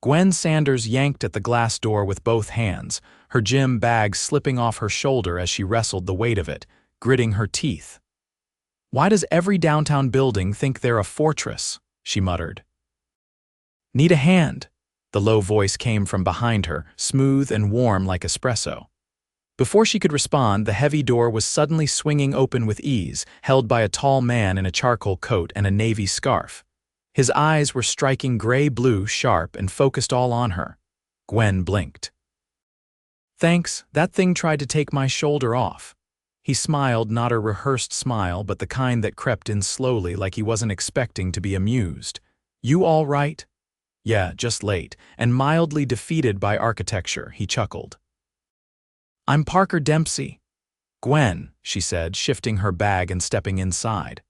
Gwen Sanders yanked at the glass door with both hands, her gym bag slipping off her shoulder as she wrestled the weight of it, gritting her teeth. "Why does every downtown building think they're a fortress?" she muttered. "Need a hand?" The low voice came from behind her, smooth and warm like espresso. Before she could respond, the heavy door was suddenly swinging open with ease, held by a tall man in a charcoal coat and a navy scarf. His eyes were striking gray-blue, sharp, and focused all on her. Gwen blinked. "Thanks, that thing tried to take my shoulder off." He smiled, not a rehearsed smile, but the kind that crept in slowly like he wasn't expecting to be amused. "You all right?" "Yeah, just late, and mildly defeated by architecture," he chuckled. "I'm Parker Dempsey." "Gwen," she said, shifting her bag and stepping inside.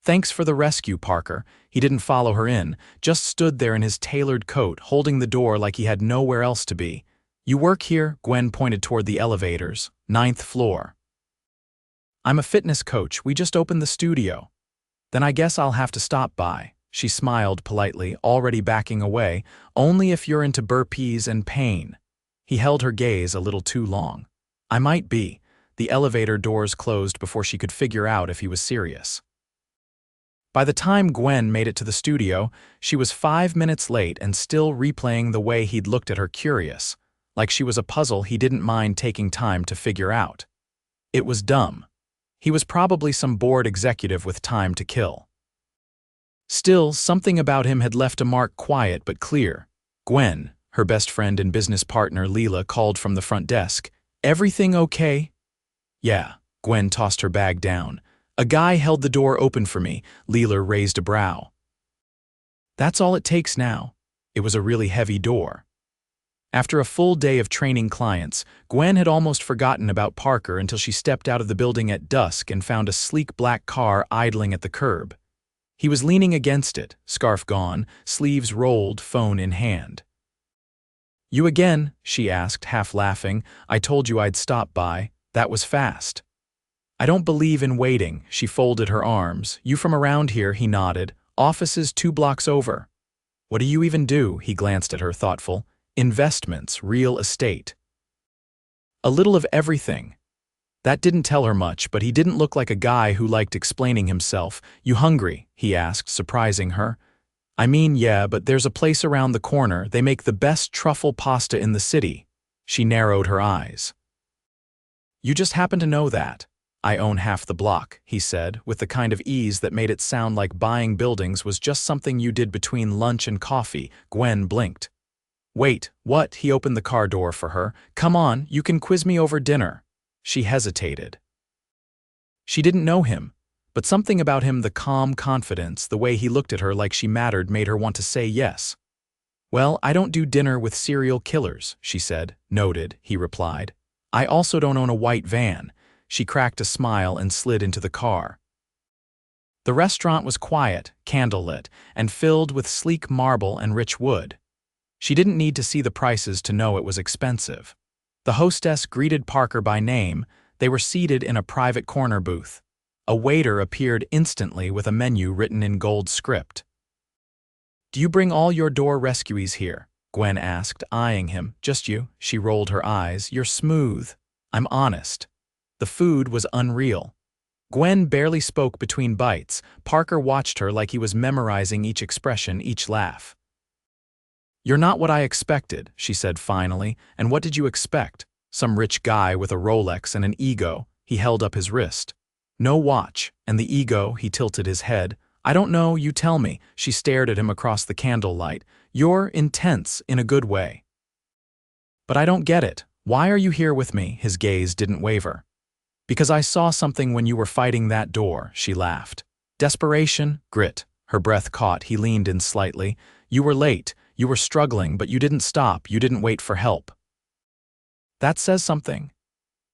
"Thanks for the rescue, Parker." He didn't follow her in, just stood there in his tailored coat, holding the door like he had nowhere else to be. "You work here?" Gwen pointed toward the elevators. "9th floor." "I'm a fitness coach. We just opened the studio." "Then I guess I'll have to stop by." She smiled politely, already backing away. "Only if you're into burpees and pain." He held her gaze a little too long. "I might be." The elevator doors closed before she could figure out if he was serious. By the time Gwen made it to the studio, she was 5 minutes late and still replaying the way he'd looked at her, curious, like she was a puzzle he didn't mind taking time to figure out. It was dumb. He was probably some bored executive with time to kill. Still, something about him had left a mark, quiet but clear. "Gwen," her best friend and business partner Leela called from the front desk. "Everything okay?" "Yeah." Gwen tossed her bag down. "A guy held the door open for me." Leela raised a brow. "That's all it takes now." It was a really heavy door. After a full day of training clients, Gwen had almost forgotten about Parker until she stepped out of the building at dusk and found a sleek black car idling at the curb. He was leaning against it, scarf gone, sleeves rolled, phone in hand. "You again?" she asked, half laughing. "I told you I'd stop by. That was fast." "I don't believe in waiting." She folded her arms. "You from around here?" He nodded. "Offices 2 blocks over." "What do you even do?" He glanced at her, thoughtful. "Investments, real estate." "A little of everything." That didn't tell her much, but he didn't look like a guy who liked explaining himself. "You hungry?" he asked, surprising her. "I mean, yeah, but there's a place around the corner. They make the best truffle pasta in the city." She narrowed her eyes. "You just happen to know that." "I own half the block," he said, with the kind of ease that made it sound like buying buildings was just something you did between lunch and coffee. Gwen blinked. "Wait, what?" He opened the car door for her. "Come on, you can quiz me over dinner." She hesitated. She didn't know him, but something about him, the calm confidence, the way he looked at her like she mattered, made her want to say yes. "Well, I don't do dinner with serial killers," she said. "Noted," he replied. "I also don't own a white van." She cracked a smile and slid into the car. The restaurant was quiet, candlelit, and filled with sleek marble and rich wood. She didn't need to see the prices to know it was expensive. The hostess greeted Parker by name. They were seated in a private corner booth. A waiter appeared instantly with a menu written in gold script. "Do you bring all your door rescuees here?" Gwen asked, eyeing him. "Just you?" She rolled her eyes. "You're smooth." "I'm honest." The food was unreal. Gwen barely spoke between bites. Parker watched her like he was memorizing each expression, each laugh. "You're not what I expected," she said finally. "And what did you expect? Some rich guy with a Rolex and an ego?" He held up his wrist. "No watch. And the ego?" He tilted his head. "I don't know, you tell me." She stared at him across the candlelight. "You're intense in a good way." "But I don't get it. Why are you here with me?" His gaze didn't waver. "Because I saw something when you were fighting that door," she laughed. "Desperation, grit." Her breath caught. He leaned in slightly. "You were late. You were struggling, but you didn't stop. You didn't wait for help." That says something.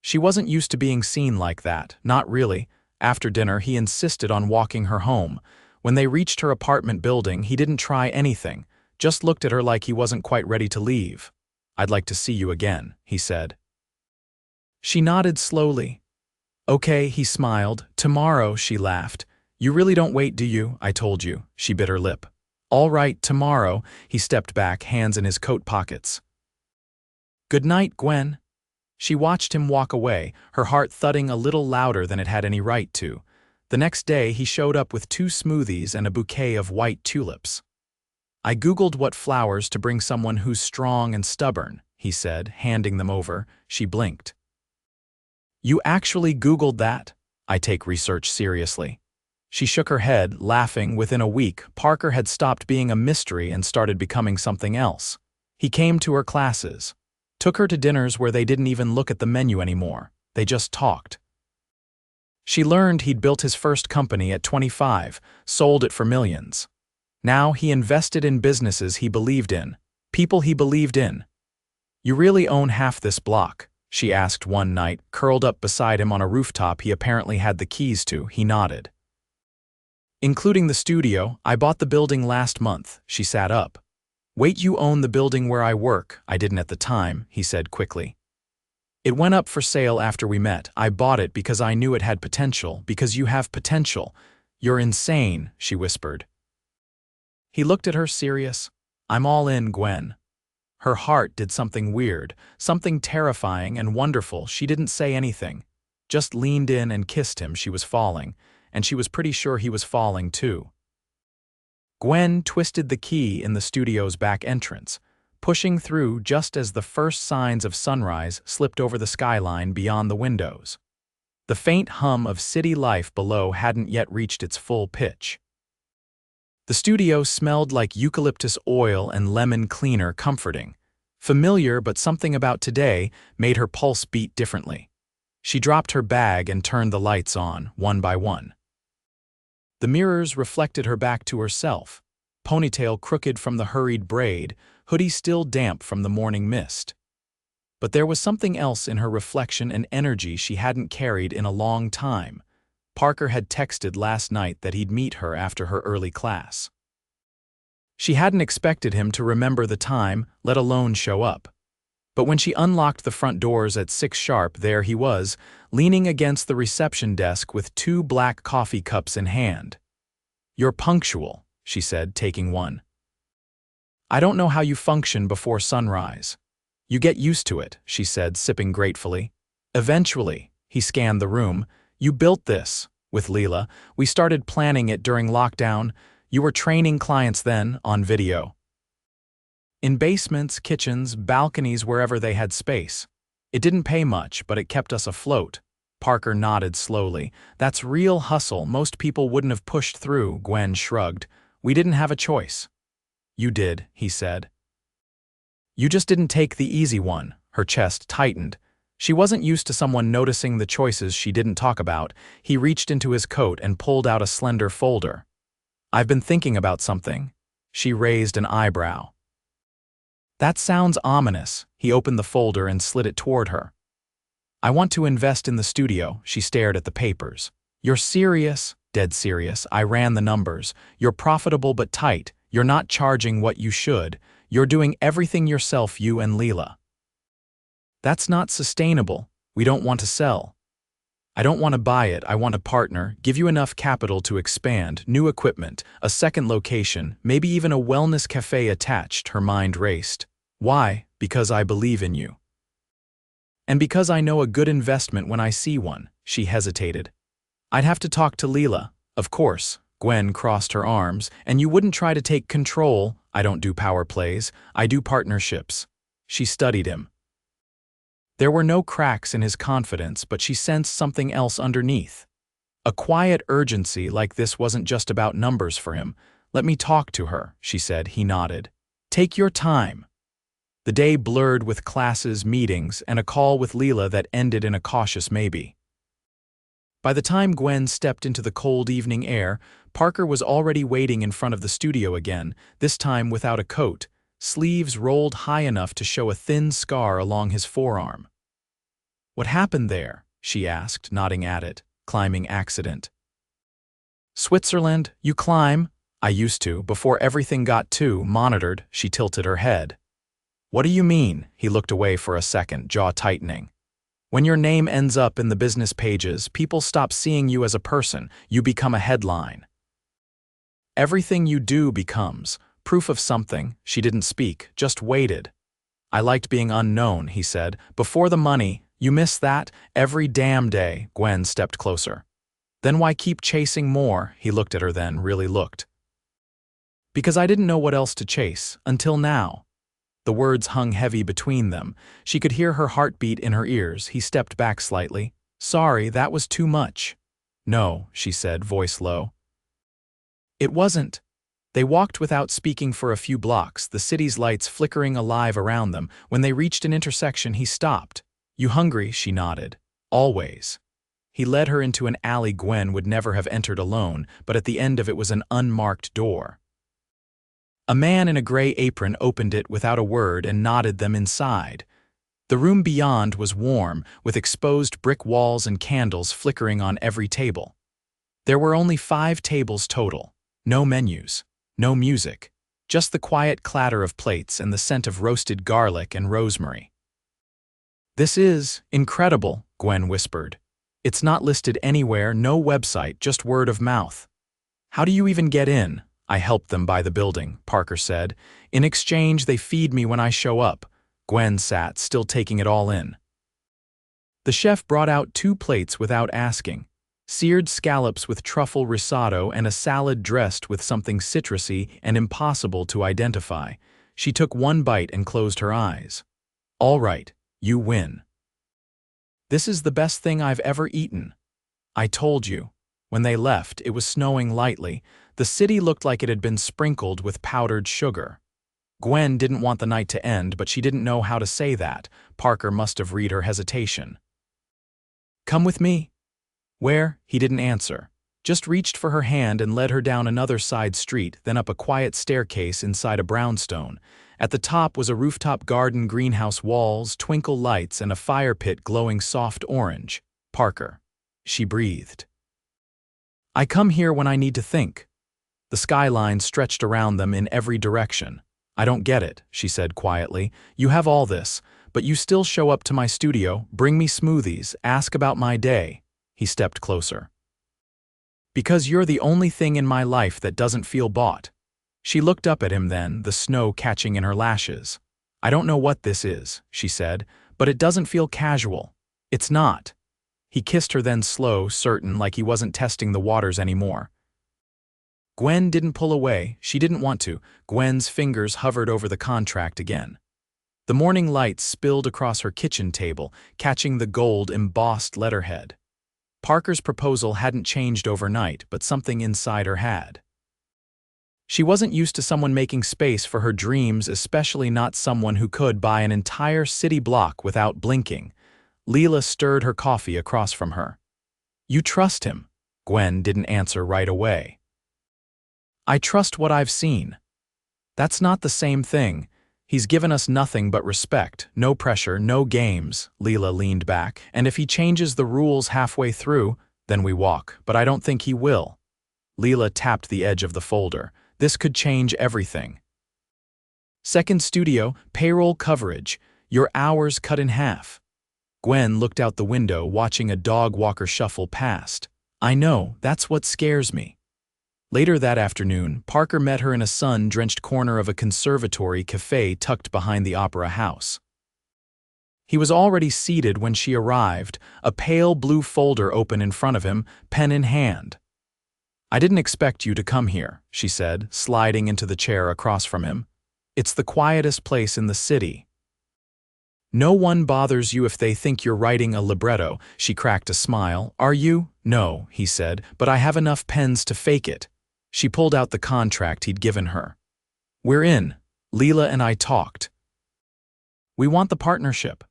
She wasn't used to being seen like that, not really. After dinner, he insisted on walking her home. When they reached her apartment building, he didn't try anything, just looked at her like he wasn't quite ready to leave. "I'd like to see you again," he said. She nodded slowly. "Okay," he smiled. "Tomorrow," she laughed. "You really don't wait, do you?" "I told you." She bit her lip. All right, tomorrow, he stepped back, hands in his coat pockets. Good night, Gwen. She watched him walk away, her heart thudding a little louder than it had any right to. The next day, he showed up with 2 smoothies and a bouquet of white tulips. I Googled what flowers to bring someone who's strong and stubborn, he said, handing them over. She blinked. You actually Googled that? I take research seriously. She shook her head, laughing. Within a week, Parker had stopped being a mystery and started becoming something else. He came to her classes, took her to dinners where they didn't even look at the menu anymore, they just talked. She learned he'd built his first company at 25, sold it for millions. Now he invested in businesses he believed in, people he believed in. You really own half this block? She asked one night, curled up beside him on a rooftop he apparently had the keys to. He nodded. Including the studio, I bought the building last month. She sat up. Wait, you own the building where I work? I didn't at the time, he said quickly. It went up for sale after we met. I bought it because I knew it had potential, because you have potential. You're insane, she whispered. He looked at her, serious. I'm all in, Gwen. Her heart did something weird, something terrifying and wonderful. She didn't say anything, just leaned in and kissed him. She was falling, and she was pretty sure he was falling too. Gwen twisted the key in the studio's back entrance, pushing through just as the first signs of sunrise slipped over the skyline beyond the windows. The faint hum of city life below hadn't yet reached its full pitch. The studio smelled like eucalyptus oil and lemon cleaner, comforting. Familiar, but something about today made her pulse beat differently. She dropped her bag and turned the lights on, one by one. The mirrors reflected her back to herself, ponytail crooked from the hurried braid, hoodie still damp from the morning mist. But there was something else in her reflection, an energy she hadn't carried in a long time. Parker had texted last night that he'd meet her after her early class. She hadn't expected him to remember the time, let alone show up. But when she unlocked the front doors at 6 sharp, there he was, leaning against the reception desk with 2 black coffee cups in hand. You're punctual, she said, taking one. I don't know how you function before sunrise. You get used to it, she said, sipping gratefully. Eventually, he scanned the room. You built this, with Leela. We started planning it during lockdown. You were training clients then, on video. In basements, kitchens, balconies, wherever they had space. It didn't pay much, but it kept us afloat. Parker nodded slowly. That's real hustle. Most people wouldn't have pushed through, Gwen shrugged. We didn't have a choice. You did, he said. You just didn't take the easy one. Her chest tightened. She wasn't used to someone noticing the choices she didn't talk about. He reached into his coat and pulled out a slender folder. I've been thinking about something. She raised an eyebrow. That sounds ominous. He opened the folder and slid it toward her. I want to invest in the studio. She stared at the papers. You're serious? Dead serious. I ran the numbers. You're profitable but tight. You're not charging what you should. You're doing everything yourself, you and Leela. That's not sustainable. We don't want to sell. I don't want to buy it. I want a partner, give you enough capital to expand, new equipment, a second location, maybe even a wellness cafe attached. Her mind raced. Why? Because I believe in you. And because I know a good investment when I see one. She hesitated. I'd have to talk to Leela. Of course. Gwen crossed her arms. And you wouldn't try to take control. I don't do power plays. I do partnerships. She studied him. There were no cracks in his confidence, but she sensed something else underneath. A quiet urgency like this wasn't just about numbers for him. Let me talk to her, she said. He nodded. Take your time. The day blurred with classes, meetings, and a call with Leela that ended in a cautious maybe. By the time Gwen stepped into the cold evening air, Parker was already waiting in front of the studio again, this time without a coat, sleeves rolled high enough to show a thin scar along his forearm. What happened there? She asked, nodding at it. Climbing accident. Switzerland, you climb? I used to, before everything got too monitored. She tilted her head. What do you mean? He looked away for a second, jaw tightening. When your name ends up in the business pages, people stop seeing you as a person. You become a headline. Everything you do becomes proof of something. She didn't speak, just waited. I liked being unknown, he said. Before the money, you miss that? Every damn day. Gwen stepped closer. Then why keep chasing more? He looked at her then, really looked. Because I didn't know what else to chase, until now. The words hung heavy between them. She could hear her heartbeat in her ears. He stepped back slightly. Sorry, that was too much. No, she said, voice low. It wasn't. They walked without speaking for a few blocks, the city's lights flickering alive around them. When they reached an intersection, he stopped. You hungry? She nodded. Always. He led her into an alley Gwen would never have entered alone, but at the end of it was an unmarked door. A man in a gray apron opened it without a word and nodded them inside. The room beyond was warm, with exposed brick walls and candles flickering on every table. There were only 5 tables total. No menus. No music. Just the quiet clatter of plates and the scent of roasted garlic and rosemary. This is incredible, Gwen whispered. It's not listed anywhere, no website, just word of mouth. How do you even get in? I helped them buy the building, Parker said. In exchange, they feed me when I show up. Gwen sat, still taking it all in. The chef brought out 2 plates without asking. Seared scallops with truffle risotto and a salad dressed with something citrusy and impossible to identify. She took 1 bite and closed her eyes. All right, you win. This is the best thing I've ever eaten. I told you. When they left, it was snowing lightly. The city looked like it had been sprinkled with powdered sugar. Gwen didn't want the night to end, but she didn't know how to say that. Parker must have read her hesitation. Come with me. Where? He didn't answer. Just reached for her hand and led her down another side street, then up a quiet staircase inside a brownstone. At the top was a rooftop garden, greenhouse walls, twinkle lights, and a fire pit glowing soft orange. Parker. She breathed. I come here when I need to think. The skyline stretched around them in every direction. I don't get it, she said quietly. You have all this, but you still show up to my studio, bring me smoothies, ask about my day. He stepped closer. Because you're the only thing in my life that doesn't feel bought. She looked up at him then, the snow catching in her lashes. I don't know what this is, she said, but it doesn't feel casual. It's not. He kissed her then slow, certain, like he wasn't testing the waters anymore. Gwen didn't pull away. She didn't want to. Gwen's fingers hovered over the contract again. The morning light spilled across her kitchen table, catching the gold embossed letterhead. Parker's proposal hadn't changed overnight, but something inside her had. She wasn't used to someone making space for her dreams, especially not someone who could buy an entire city block without blinking. Leela stirred her coffee across from her. You trust him? Gwen didn't answer right away. I trust what I've seen. That's not the same thing. He's given us nothing but respect, no pressure, no games. Leela leaned back. And if he changes the rules halfway through, then we walk, but I don't think he will. Leela tapped the edge of the folder. This could change everything. Second studio, payroll coverage. Your hours cut in half. Gwen looked out the window, watching a dog walker shuffle past. I know, that's what scares me. Later that afternoon, Parker met her in a sun-drenched corner of a conservatory cafe tucked behind the Opera House. He was already seated when she arrived, a pale blue folder open in front of him, pen in hand. I didn't expect you to come here, she said, sliding into the chair across from him. It's the quietest place in the city. No one bothers you if they think you're writing a libretto. She cracked a smile. Are you? No, he said, but I have enough pens to fake it. She pulled out the contract he'd given her. We're in. Leela and I talked. We want the partnership.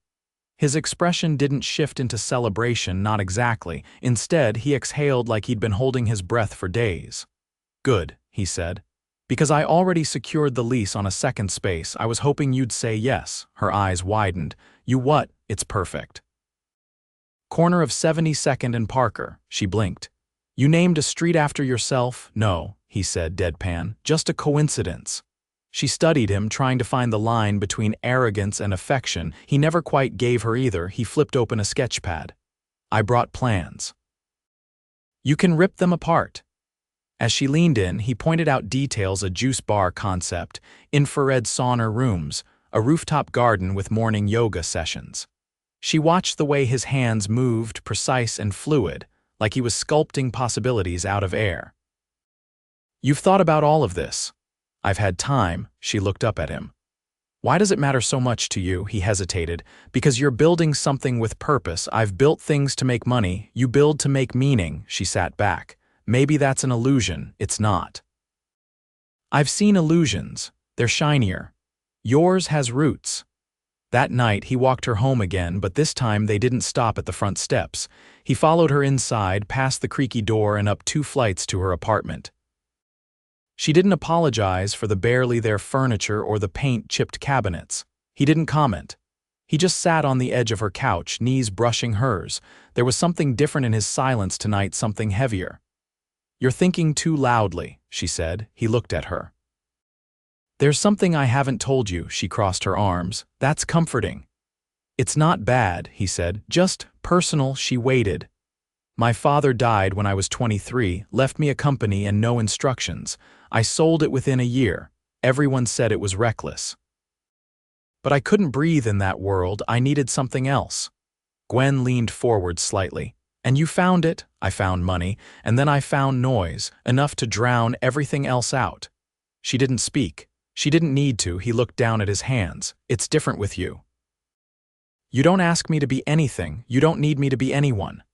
His expression didn't shift into celebration, not exactly. Instead, he exhaled like he'd been holding his breath for days. Good, he said. Because I already secured the lease on a second space, I was hoping you'd say yes. Her eyes widened. You what? It's perfect. Corner of 72nd and Parker. She blinked. You named a street after yourself? No, he said, deadpan. Just a coincidence. She studied him, trying to find the line between arrogance and affection. He never quite gave her either. He flipped open a sketchpad. I brought plans. You can rip them apart. As she leaned in, he pointed out details: a juice bar concept, infrared sauna rooms, a rooftop garden with morning yoga sessions. She watched the way his hands moved, precise and fluid, like he was sculpting possibilities out of air. "You've thought about all of this." "I've had time." She looked up at him. "Why does it matter so much to you?" He hesitated. "Because you're building something with purpose. I've built things to make money. You build to make meaning." She sat back. "Maybe that's an illusion." "It's not." "I've seen illusions. They're shinier. Yours has roots." That night, he walked her home again, but this time they didn't stop at the front steps. He followed her inside, past the creaky door and up 2 flights to her apartment. She didn't apologize for the barely there furniture or the paint-chipped cabinets. He didn't comment. He just sat on the edge of her couch, knees brushing hers. There was something different in his silence tonight, something heavier. "You're thinking too loudly," she said. He looked at her. "There's something I haven't told you." She crossed her arms. "That's comforting." "It's not bad," he said. "Just personal." She waited. "My father died when I was 23, left me a company and no instructions. I sold it within a year. Everyone said it was reckless. But I couldn't breathe in that world. I needed something else." Gwen leaned forward slightly. "And you found it." "I found money, and then I found noise, enough to drown everything else out." She didn't speak. She didn't need to. He looked down at his hands. "It's different with you. You don't ask me to be anything. You don't need me to be anyone."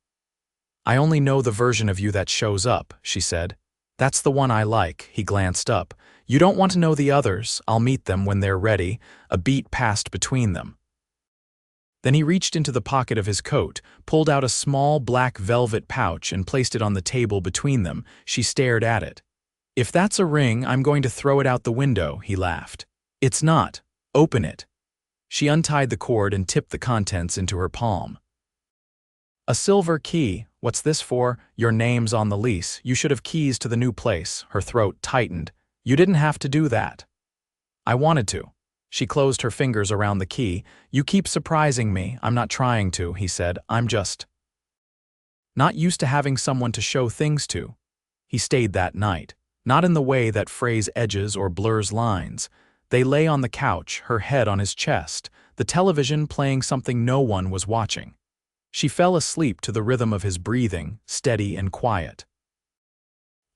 "I only know the version of you that shows up," she said. "That's the one I like." He glanced up. "You don't want to know the others. I'll meet them when they're ready." A beat passed between them. Then he reached into the pocket of his coat, pulled out a small black velvet pouch and placed it on the table between them. She stared at it. "If that's a ring, I'm going to throw it out the window," he laughed. "It's not. Open it." She untied the cord and tipped the contents into her palm. "A silver key. What's this for?" "Your name's on the lease. You should have keys to the new place." Her throat tightened. "You didn't have to do that." "I wanted to." She closed her fingers around the key. "You keep surprising me." "I'm not trying to," he said. "I'm just not used to having someone to show things to." He stayed that night. Not in the way that phrase edges or blurs lines. They lay on the couch, her head on his chest, the television playing something no one was watching. She fell asleep to the rhythm of his breathing, steady and quiet.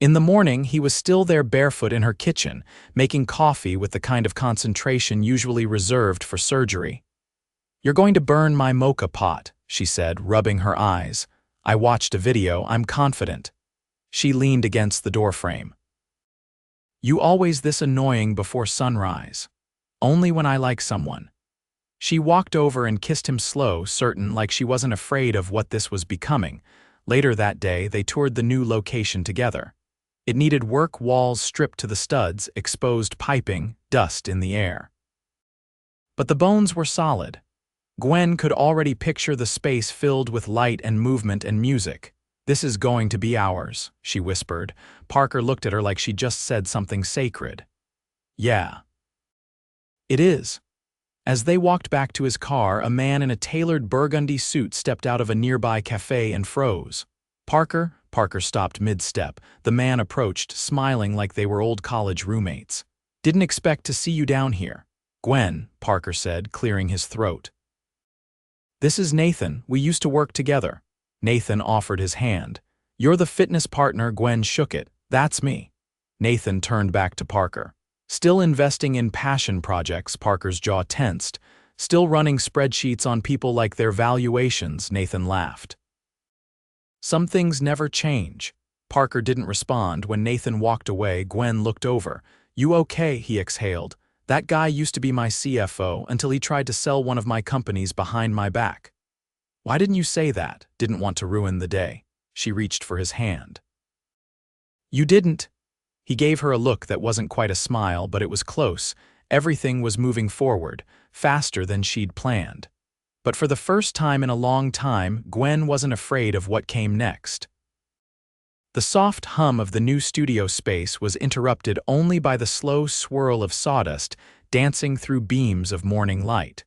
In the morning, he was still there barefoot in her kitchen, making coffee with the kind of concentration usually reserved for surgery. "You're going to burn my mocha pot," she said, rubbing her eyes. "I watched a video. I'm confident." She leaned against the doorframe. "You always this annoying before sunrise." "Only when I like someone." She walked over and kissed him slow, certain, like she wasn't afraid of what this was becoming. Later that day, they toured the new location together. It needed work, walls stripped to the studs, exposed piping, dust in the air. But the bones were solid. Gwen could already picture the space filled with light and movement and music. "This is going to be ours," she whispered. Parker looked at her like she just said something sacred. "Yeah. It is." As they walked back to his car, a man in a tailored burgundy suit stepped out of a nearby cafe and froze. "Parker?" Parker stopped mid-step. The man approached, smiling like they were old college roommates. "Didn't expect to see you down here." "Gwen," Parker said, clearing his throat. "This is Nathan. We used to work together." Nathan offered his hand. "You're the fitness partner." Gwen shook it. "That's me." Nathan turned back to Parker. "Still investing in passion projects." Parker's jaw tensed. "Still running spreadsheets on people like their valuations." Nathan laughed. "Some things never change." Parker didn't respond. When Nathan walked away, Gwen looked over. "You okay?" he exhaled. "That guy used to be my CFO until he tried to sell one of my companies behind my back." "Why didn't you say that?" Didn't want to ruin the day. She reached for his hand. "You didn't." He gave her a look that wasn't quite a smile, but it was close. Everything was moving forward, faster than she'd planned. But for the first time in a long time, Gwen wasn't afraid of what came next. The soft hum of the new studio space was interrupted only by the slow swirl of sawdust dancing through beams of morning light.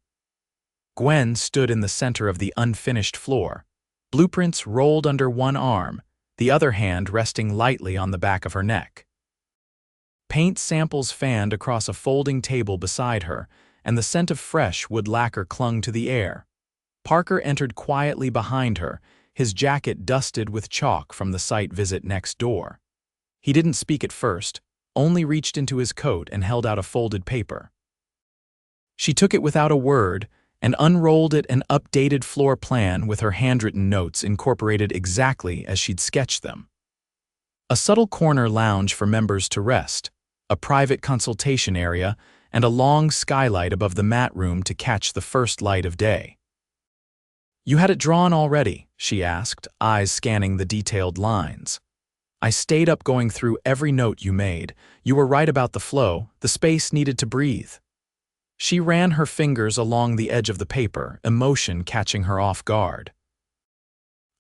Gwen stood in the center of the unfinished floor. Blueprints rolled under one arm, the other hand resting lightly on the back of her neck. Paint samples fanned across a folding table beside her, and the scent of fresh wood lacquer clung to the air. Parker entered quietly behind her, his jacket dusted with chalk from the site visit next door. He didn't speak at first, only reached into his coat and held out a folded paper. She took it without a word and unrolled it, an updated floor plan with her handwritten notes incorporated exactly as she'd sketched them. A subtle corner lounge for members to rest, a private consultation area, and a long skylight above the mat room to catch the first light of day. "You had it drawn already?" she asked, eyes scanning the detailed lines. "I stayed up going through every note you made. You were right about the flow, the space needed to breathe." She ran her fingers along the edge of the paper, emotion catching her off guard.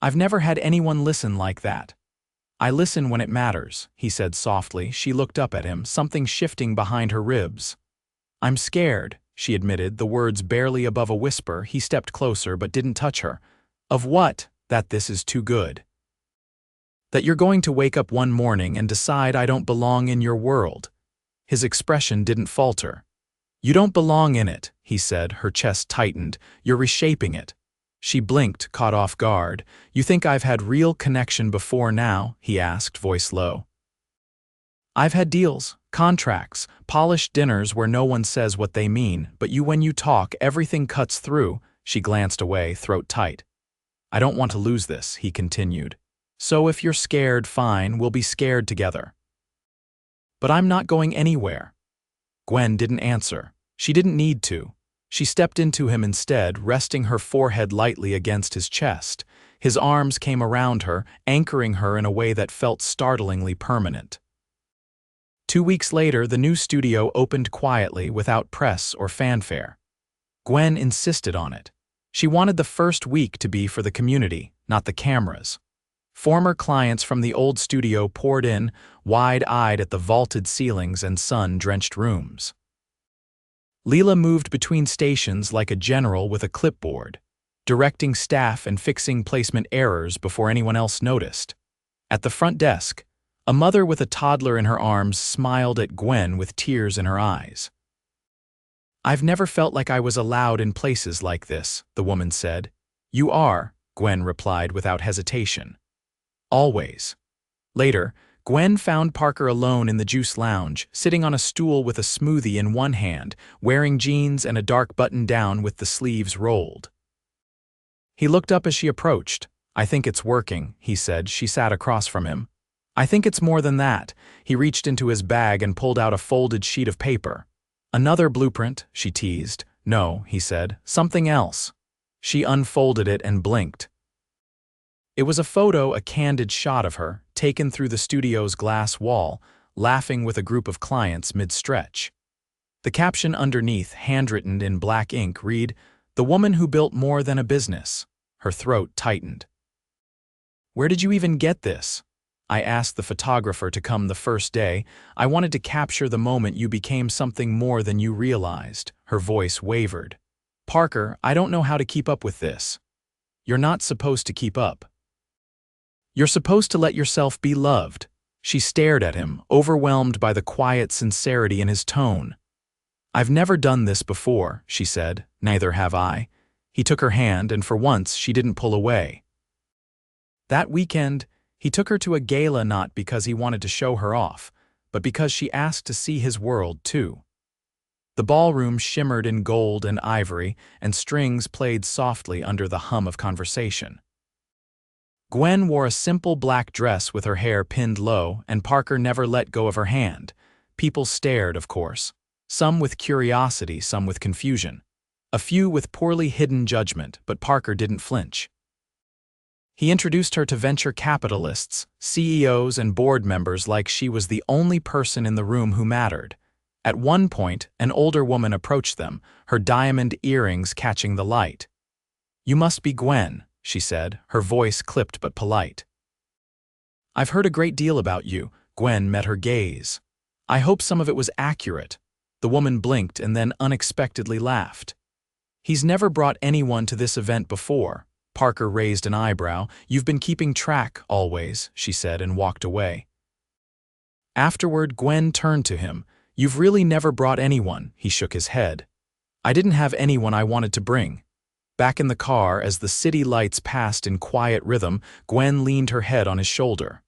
"I've never had anyone listen like that." "I listen when it matters," he said softly. She looked up at him, something shifting behind her ribs. "I'm scared," she admitted, the words barely above a whisper. He stepped closer but didn't touch her. "Of what?" "That this is too good. That you're going to wake up one morning and decide I don't belong in your world." His expression didn't falter. "You don't belong in it," he said, her chest tightened. "You're reshaping it." She blinked, caught off guard. "You think I've had real connection before now?" he asked, voice low. "I've had deals, contracts, polished dinners where no one says what they mean, but when you talk, everything cuts through." She glanced away, throat tight. "I don't want to lose this," he continued. "So if you're scared, fine, we'll be scared together." "But I'm not going anywhere." Gwen didn't answer. She didn't need to. She stepped into him instead, resting her forehead lightly against his chest. His arms came around her, anchoring her in a way that felt startlingly permanent. 2 weeks later, the new studio opened quietly, without press or fanfare. Gwen insisted on it. She wanted the first week to be for the community, not the cameras. Former clients from the old studio poured in, wide-eyed at the vaulted ceilings and sun-drenched rooms. Leela moved between stations like a general with a clipboard, directing staff and fixing placement errors before anyone else noticed. At the front desk, a mother with a toddler in her arms smiled at Gwen with tears in her eyes. "I've never felt like I was allowed in places like this," the woman said. "You are," Gwen replied without hesitation. "Always." Later, Gwen found Parker alone in the juice lounge, sitting on a stool with a smoothie in one hand, wearing jeans and a dark button-down with the sleeves rolled. He looked up as she approached. "I think it's working," he said. She sat across from him. "I think it's more than that." He reached into his bag and pulled out a folded sheet of paper. "Another blueprint," she teased. "No," he said, "something else." She unfolded it and blinked. It was a photo, a candid shot of her, taken through the studio's glass wall, laughing with a group of clients mid-stretch. The caption underneath, handwritten in black ink, read, "The woman who built more than a business." Her throat tightened. "Where did you even get this?" "I asked the photographer to come the first day. I wanted to capture the moment you became something more than you realized." Her voice wavered. "Parker, I don't know how to keep up with this." "You're not supposed to keep up. You're supposed to let yourself be loved." She stared at him, overwhelmed by the quiet sincerity in his tone. "I've never done this before," she said. "Neither have I." He took her hand, and for once she didn't pull away. That weekend, he took her to a gala not because he wanted to show her off, but because she asked to see his world too. The ballroom shimmered in gold and ivory, and strings played softly under the hum of conversation. Gwen wore a simple black dress with her hair pinned low, and Parker never let go of her hand. People stared, of course. Some with curiosity, some with confusion. A few with poorly hidden judgment, but Parker didn't flinch. He introduced her to venture capitalists, CEOs, and board members like she was the only person in the room who mattered. At one point, an older woman approached them, her diamond earrings catching the light. "You must be Gwen," she said, her voice clipped but polite. "I've heard a great deal about you." Gwen met her gaze. "I hope some of it was accurate." The woman blinked and then unexpectedly laughed. "He's never brought anyone to this event before." Parker raised an eyebrow. "You've been keeping track, always," she said and walked away. Afterward, Gwen turned to him. "You've really never brought anyone," he shook his head. "I didn't have anyone I wanted to bring." Back in the car, as the city lights passed in quiet rhythm, Gwen leaned her head on his shoulder.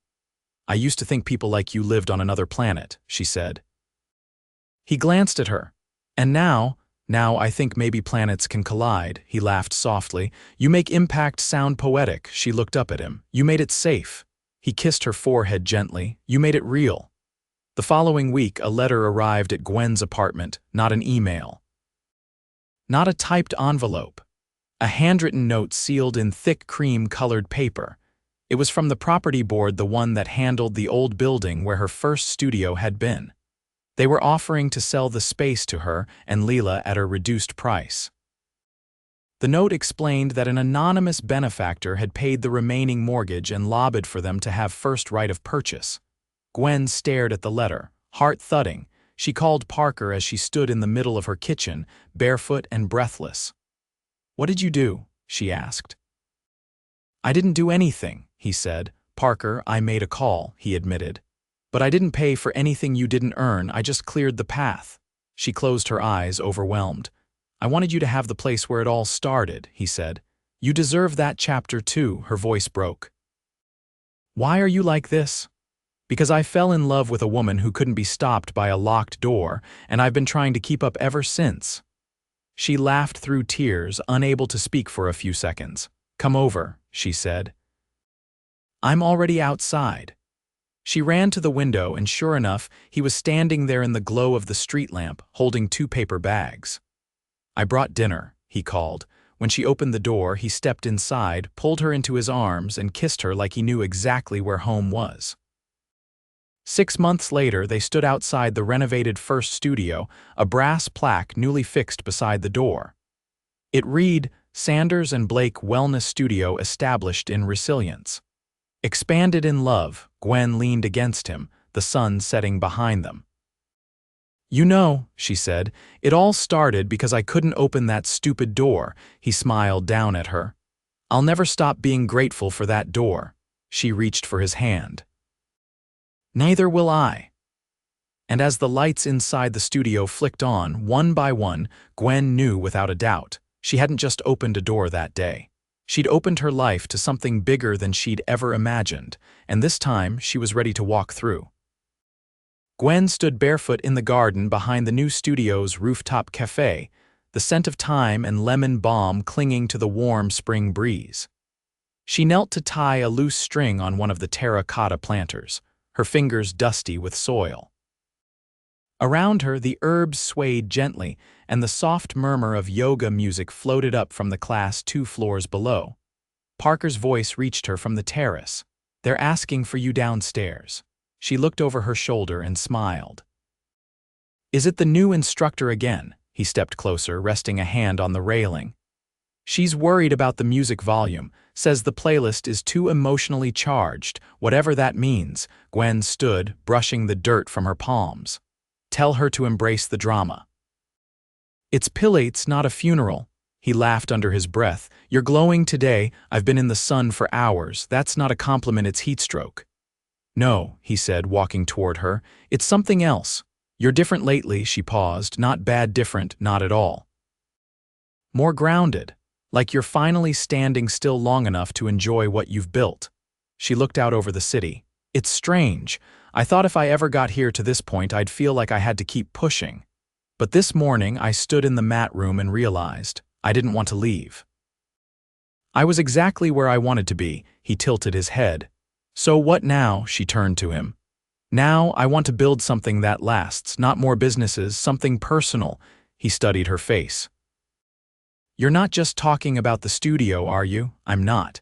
"I used to think people like you lived on another planet," she said. He glanced at her. "And now I think maybe planets can collide," he laughed softly. "You make impact sound poetic." She looked up at him. "You made it safe." He kissed her forehead gently. "You made it real." The following week, a letter arrived at Gwen's apartment, not an email. Not a typed envelope. A handwritten note sealed in thick cream-colored paper. It was from the property board, the one that handled the old building where her first studio had been. They were offering to sell the space to her and Leela at a reduced price. The note explained that an anonymous benefactor had paid the remaining mortgage and lobbied for them to have first right of purchase. Gwen stared at the letter, heart thudding. She called Parker as she stood in the middle of her kitchen, barefoot and breathless. "What did you do?" she asked. "I didn't do anything," he said. "Parker, I made a call," he admitted. "But I didn't pay for anything you didn't earn, I just cleared the path." She closed her eyes, overwhelmed. "I wanted you to have the place where it all started," he said. "You deserve that chapter too," her voice broke. "Why are you like this?" "Because I fell in love with a woman who couldn't be stopped by a locked door, and I've been trying to keep up ever since." She laughed through tears, unable to speak for a few seconds. "Come over," she said. "I'm already outside." She ran to the window, and sure enough, he was standing there in the glow of the street lamp, holding 2 paper bags. "I brought dinner," he called. When she opened the door, he stepped inside, pulled her into his arms, and kissed her like he knew exactly where home was. 6 months later, they stood outside the renovated first studio, a brass plaque newly fixed beside the door. It read, "Sanders and Blake Wellness Studio established in Resilience." Expanded in love, Gwen leaned against him, the sun setting behind them. "You know," she said, "it all started because I couldn't open that stupid door." He smiled down at her. "I'll never stop being grateful for that door." She reached for his hand. "Neither will I." And as the lights inside the studio flicked on, one by one, Gwen knew without a doubt. She hadn't just opened a door that day. She'd opened her life to something bigger than she'd ever imagined, and this time she was ready to walk through. Gwen stood barefoot in the garden behind the new studio's rooftop cafe, the scent of thyme and lemon balm clinging to the warm spring breeze. She knelt to tie a loose string on one of the terracotta planters, her fingers dusty with soil. Around her, the herbs swayed gently, and the soft murmur of yoga music floated up from the class 2 floors below. Parker's voice reached her from the terrace. "They're asking for you downstairs." She looked over her shoulder and smiled. "Is it the new instructor again?" He stepped closer, resting a hand on the railing. "She's worried about the music volume, says the playlist is too emotionally charged, whatever that means." Gwen stood, brushing the dirt from her palms. "Tell her to embrace the drama." "It's Pilates, not a funeral." He laughed under his breath. "You're glowing today. I've been in the sun for hours. That's not a compliment, it's heatstroke." "No," he said, walking toward her. "It's something else. You're different lately." She paused. "Not bad different, not at all. More grounded. Like you're finally standing still long enough to enjoy what you've built." She looked out over the city. "It's strange. I thought if I ever got here to this point, I'd feel like I had to keep pushing. But this morning, I stood in the mat room and realized I didn't want to leave. I was exactly where I wanted to be." He tilted his head. "So what now?" She turned to him. "Now, I want to build something that lasts, not more businesses, something personal." He studied her face. "You're not just talking about the studio, are you?" "I'm not."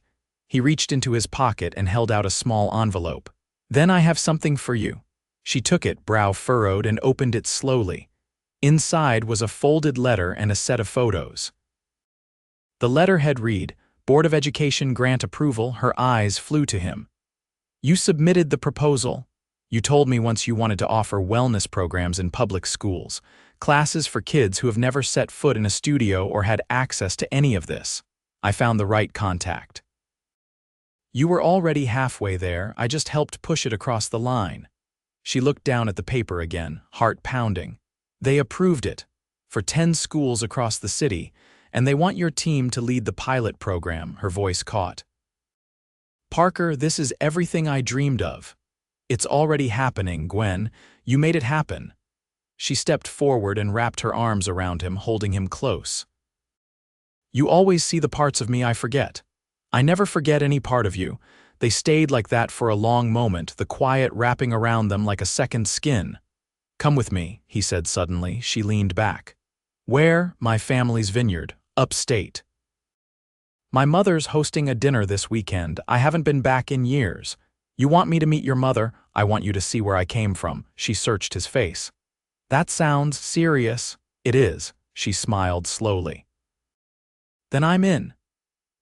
He reached into his pocket and held out a small envelope. "Then I have something for you." She took it, brow furrowed, and opened it slowly. Inside was a folded letter and a set of photos. The letterhead read, "Board of Education grant approval." Her eyes flew to him. "You submitted the proposal. You told me once you wanted to offer wellness programs in public schools, classes for kids who have never set foot in a studio or had access to any of this. I found the right contact. You were already halfway there, I just helped push it across the line. She looked down at the paper again, heart pounding. They approved it. For 10 schools across the city, and they want your team to lead the pilot program, her voice caught. Parker, this is everything I dreamed of. It's already happening, Gwen. You made it happen. She stepped forward and wrapped her arms around him, holding him close. You always see the parts of me I forget. I never forget any part of you. They stayed like that for a long moment, the quiet wrapping around them like a second skin. Come with me, he said suddenly. She leaned back. Where? My family's vineyard, upstate. My mother's hosting a dinner this weekend. I haven't been back in years. You want me to meet your mother? I want you to see where I came from. She searched his face. That sounds serious. It is, she smiled slowly. Then I'm in.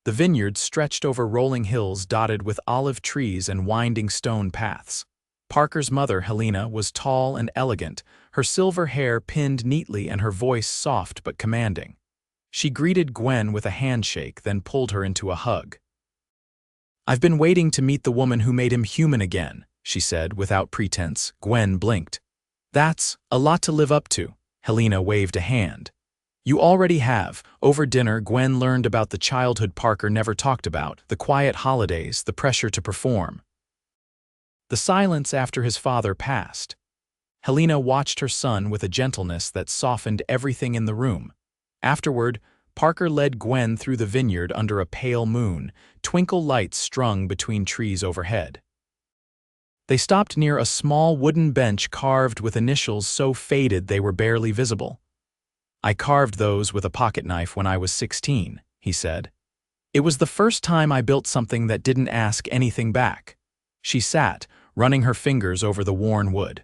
The vineyard stretched over rolling hills dotted with olive trees and winding stone paths. Parker's mother, Helena, was tall and elegant, her silver hair pinned neatly and her voice soft but commanding. She greeted Gwen with a handshake, then pulled her into a hug. I've been waiting to meet the woman who made him human again, she said without pretense. Gwen blinked. That's a lot to live up to. Helena waved a hand. You already have. Over dinner, Gwen learned about the childhood Parker never talked about, the quiet holidays, the pressure to perform. The silence after his father passed. Helena watched her son with a gentleness that softened everything in the room. Afterward, Parker led Gwen through the vineyard under a pale moon, twinkle lights strung between trees overhead. They stopped near a small wooden bench carved with initials so faded they were barely visible. I carved those with a pocket knife when I was 16, he said. It was the first time I built something that didn't ask anything back. She sat, running her fingers over the worn wood.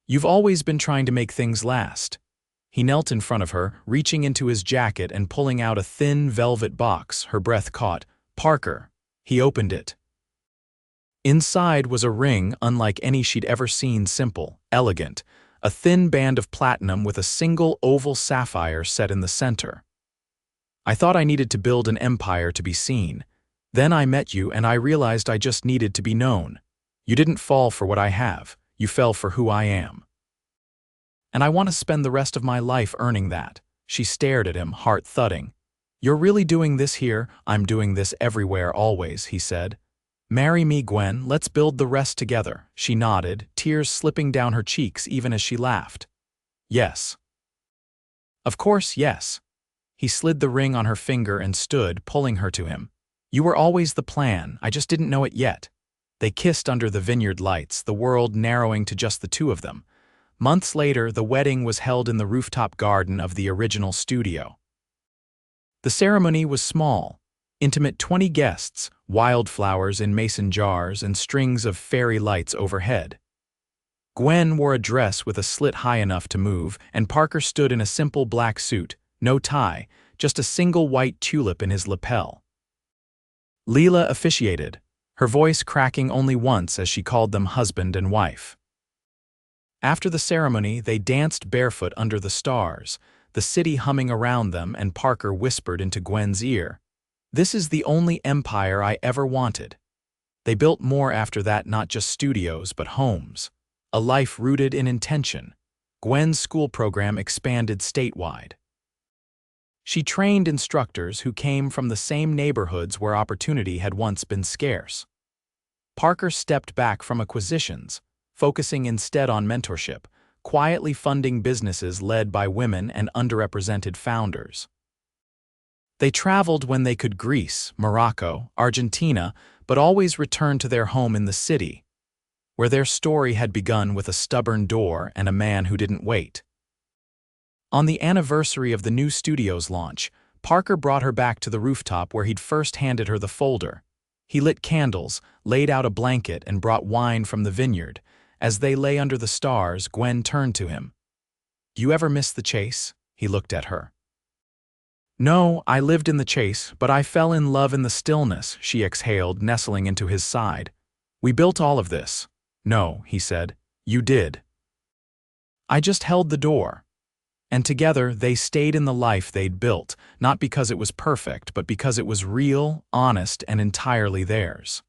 You've always been trying to make things last. He knelt in front of her, reaching into his jacket and pulling out a thin velvet box. Her breath caught. Parker. He opened it. Inside was a ring unlike any she'd ever seen, simple, elegant, a thin band of platinum with a single oval sapphire set in the center. I thought I needed to build an empire to be seen. Then I met you and I realized I just needed to be known. You didn't fall for what I have, you fell for who I am. And I want to spend the rest of my life earning that. She stared at him, heart thudding. You're really doing this here? I'm doing this everywhere, always, he said. Marry me, Gwen, let's build the rest together. She nodded, tears slipping down her cheeks even as she laughed. Yes. Of course, yes. He slid the ring on her finger and stood, pulling her to him. You were always the plan, I just didn't know it yet. They kissed under the vineyard lights, the world narrowing to just the two of them. Months later, the wedding was held in the rooftop garden of the original studio. The ceremony was small. Intimate 20 guests, wildflowers in mason jars, and strings of fairy lights overhead. Gwen wore a dress with a slit high enough to move, and Parker stood in a simple black suit, no tie, just a single white tulip in his lapel. Leela officiated, her voice cracking only once as she called them husband and wife. After the ceremony, they danced barefoot under the stars, the city humming around them, and Parker whispered into Gwen's ear, "This is the only empire I ever wanted." They built more after that, not just studios, but homes. A life rooted in intention. Gwen's school program expanded statewide. She trained instructors who came from the same neighborhoods where opportunity had once been scarce. Parker stepped back from acquisitions, focusing instead on mentorship, quietly funding businesses led by women and underrepresented founders. They traveled when they could: Greece, Morocco, Argentina, but always returned to their home in the city, where their story had begun with a stubborn door and a man who didn't wait. On the anniversary of the new studio's launch, Parker brought her back to the rooftop where he'd first handed her the folder. He lit candles, laid out a blanket, and brought wine from the vineyard. As they lay under the stars, Gwen turned to him. "You ever miss the chase?" He looked at her. "No, I lived in the chase, but I fell in love in the stillness," she exhaled, nestling into his side. "We built all of this." "No," he said. "You did." "I just held the door." And together, they stayed in the life they'd built, not because it was perfect, but because it was real, honest, and entirely theirs.